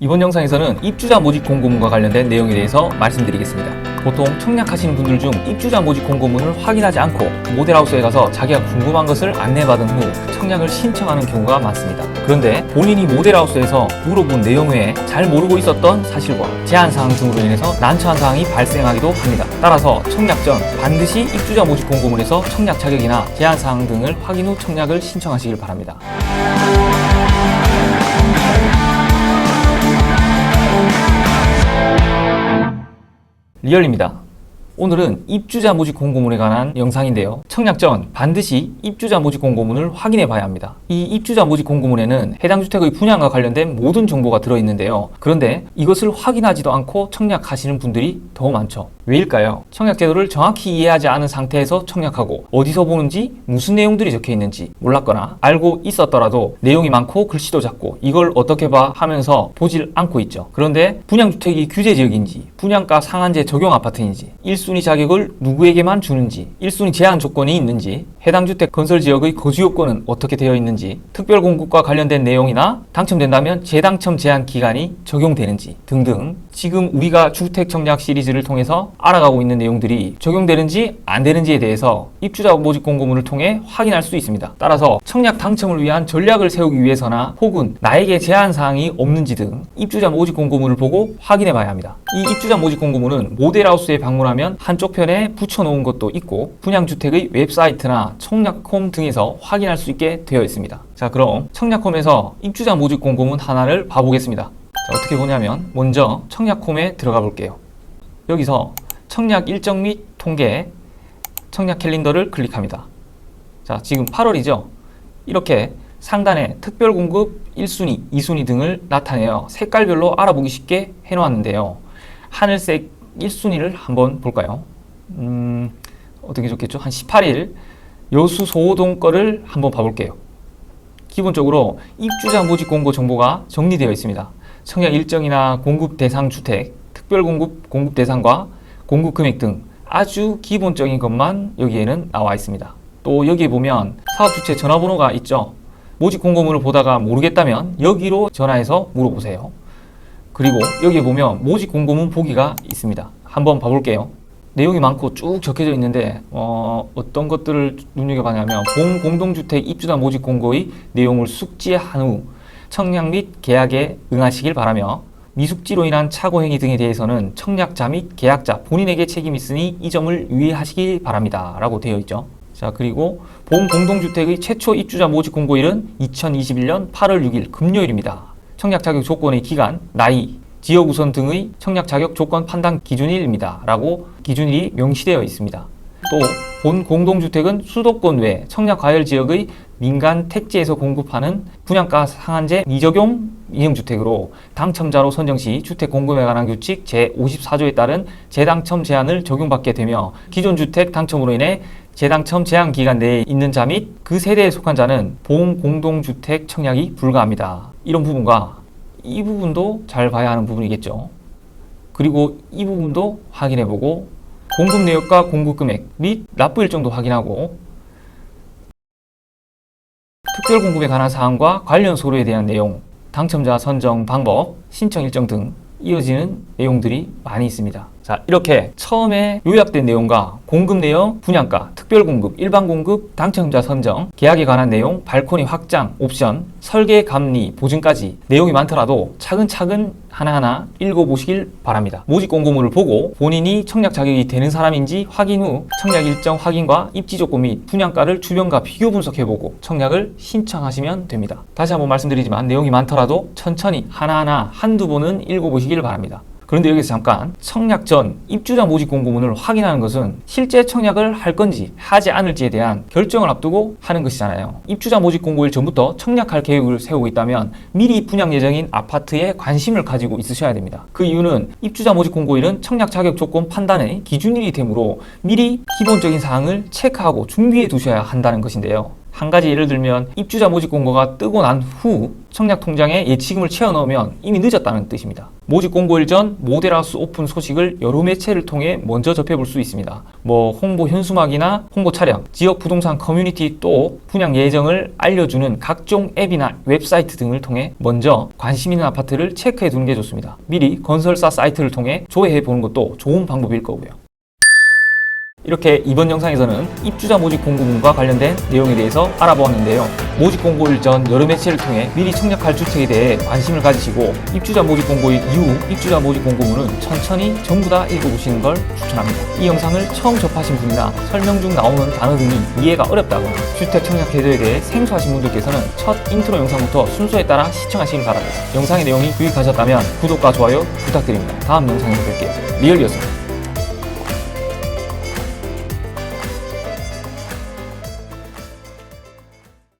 이번 영상에서는 입주자 모집 공고문과 관련된 내용에 대해서 말씀드리겠습니다. 보통 청약하시는 분들 중 입주자 모집 공고문을 확인하지 않고 모델하우스에 가서 자기가 궁금한 것을 안내받은 후 청약을 신청하는 경우가 많습니다. 그런데 본인이 모델하우스에서 물어본 내용 외에 잘 모르고 있었던 사실과 제한사항 등으로 인해서 난처한 사항이 발생하기도 합니다. 따라서 청약 전 반드시 입주자 모집 공고문에서 청약 자격이나 제한사항 등을 확인 후 청약을 신청하시길 바랍니다. 리얼입니다. 오늘은 입주자 모집 공고문에 관한 영상인데요. 청약 전 반드시 입주자 모집 공고문을 확인해 봐야 합니다. 이 입주자 모집 공고문에는 해당 주택의 분양과 관련된 모든 정보가 들어있는데요. 그런데 이것을 확인하지도 않고 청약하시는 분들이 더 많죠. 왜일까요? 청약 제도를 정확히 이해하지 않은 상태에서 청약하고 어디서 보는지 무슨 내용들이 적혀 있는지 몰랐거나 알고 있었더라도 내용이 많고 글씨도 작고 이걸 어떻게 봐 하면서 보질 않고 있죠. 그런데 분양주택이 규제지역인지 분양가 상한제 적용 아파트인지 1순위 자격을 누구에게만 주는지 1순위 제한 조건이 있는지 해당 주택 건설 지역의 거주 요건은 어떻게 되어 있는지 특별 공급과 관련된 내용이나 당첨된다면 재당첨 제한 기간이 적용되는지 등등 지금 우리가 주택 청약 시리즈를 통해서 알아가고 있는 내용들이 적용되는지 안 되는지에 대해서 입주자 모집 공고문을 통해 확인할 수 있습니다. 따라서 청약 당첨을 위한 전략을 세우기 위해서나 혹은 나에게 제한 사항이 없는지 등 입주자 모집 공고문을 보고 확인해 봐야 합니다. 이 입주자 모집 공고문은 모델하우스에 방문하면 한쪽 편에 붙여놓은 것도 있고 분양주택의 웹사이트나 청약홈 등에서 확인할 수 있게 되어 있습니다. 자, 그럼 청약홈에서 입주자 모집 공고문 하나를 봐보겠습니다. 자, 어떻게 보냐면 먼저 청약홈에 들어가 볼게요. 여기서 청약 일정 및 통계, 청약 캘린더를 클릭합니다. 자, 지금 8월이죠. 이렇게 상단에 특별 공급 1순위, 2순위 등을 나타내어 색깔별로 알아보기 쉽게 해놓았는데요. 하늘색 1순위를 한번 볼까요? 어떻게 좋겠죠? 한 18일 여수 소호동 거를 한번 봐볼게요. 기본적으로 입주자 모집 공고 정보가 정리되어 있습니다. 청약 일정이나 공급 대상 주택, 특별 공급 대상과 공급 금액 등 아주 기본적인 것만 여기에는 나와 있습니다. 또 여기에 보면 사업주체 전화번호가 있죠. 모집 공고문을 보다가 모르겠다면 여기로 전화해서 물어보세요. 그리고 여기에 보면 모집 공고문 보기가 있습니다. 한번 봐볼게요. 내용이 많고 쭉 적혀져 있는데 어떤 것들을 눈여겨봐냐면 공동주택 입주자 모집 공고의 내용을 숙지한 후 청약 및 계약에 응하시길 바라며 미숙지로 인한 착오 행위 등에 대해서는 청약자 및 계약자 본인에게 책임이 있으니 이 점을 유의하시기 바랍니다 라고 되어 있죠. 자, 그리고 공동주택의 최초 입주자 모집 공고일은 2021년 8월 6일 금요일입니다. 청약 자격 조건의 기간, 나이, 지역 우선 등의 청약 자격 조건 판단 기준일입니다 라고 기준일이 명시되어 있습니다. 또 본 공동주택은 수도권 외 청약 과열 지역의 민간 택지에서 공급하는 분양가 상한제 미적용 이형주택으로 당첨자로 선정 시 주택 공급에 관한 규칙 제54조에 따른 재당첨 제한을 적용받게 되며 기존 주택 당첨으로 인해 재당첨 제한 기간 내에 있는 자 및 그 세대에 속한 자는 본 공동주택 청약이 불가합니다. 이런 부분과 이 부분도 잘 봐야 하는 부분이겠죠. 그리고 이 부분도 확인해보고 공급 내역과 공급 금액 및 납부 일정도 확인하고 특별 공급에 관한 사항과 관련 서류에 대한 내용, 당첨자 선정 방법, 신청 일정 등 이어지는 내용들이 많이 있습니다. 자, 이렇게 처음에 요약된 내용과 공급 내역, 분양가, 특별 공급, 일반 공급, 당첨자 선정, 계약에 관한 내용, 발코니 확장, 옵션, 설계 감리, 보증까지 내용이 많더라도 차근차근 하나하나 읽어보시길 바랍니다. 모집 공고문을 보고 본인이 청약 자격이 되는 사람인지 확인 후 청약 일정 확인과 입지 조건 및 분양가를 주변과 비교 분석해보고 청약을 신청하시면 됩니다. 다시 한번 말씀드리지만 내용이 많더라도 천천히 하나하나 한두 번은 읽어보시길 바랍니다. 그런데 여기서 잠깐 청약 전 입주자 모집 공고문을 확인하는 것은 실제 청약을 할 건지 하지 않을지에 대한 결정을 앞두고 하는 것이잖아요. 입주자 모집 공고일 전부터 청약할 계획을 세우고 있다면 미리 분양 예정인 아파트에 관심을 가지고 있으셔야 됩니다. 그 이유는 입주자 모집 공고일은 청약 자격 조건 판단의 기준일이 되므로 미리 기본적인 사항을 체크하고 준비해 두셔야 한다는 것인데요. 한 가지 예를 들면 입주자 모집 공고가 뜨고 난 후 청약 통장에 예치금을 채워 넣으면 이미 늦었다는 뜻입니다. 모집 공고일 전 모델하우스 오픈 소식을 여러 매체를 통해 먼저 접해볼 수 있습니다. 홍보 현수막이나 홍보 차량, 지역 부동산 커뮤니티 또 분양 예정을 알려주는 각종 앱이나 웹사이트 등을 통해 먼저 관심 있는 아파트를 체크해 두는 게 좋습니다. 미리 건설사 사이트를 통해 조회해 보는 것도 좋은 방법일 거고요. 이렇게 이번 영상에서는 입주자 모집 공고문과 관련된 내용에 대해서 알아보았는데요. 모집 공고일 전 여러 매체를 통해 미리 청약할 주택에 대해 관심을 가지시고 입주자 모집 공고일 이후 입주자 모집 공고문은 천천히 전부 다 읽어보시는 걸 추천합니다. 이 영상을 처음 접하신 분이나 설명 중 나오는 단어 등이 이해가 어렵다거나 주택 청약 제도에 대해 생소하신 분들께서는 첫 인트로 영상부터 순서에 따라 시청하시길 바랍니다. 영상의 내용이 유익하셨다면 구독과 좋아요 부탁드립니다. 다음 영상에서 뵐게요. 리얼이었습니다.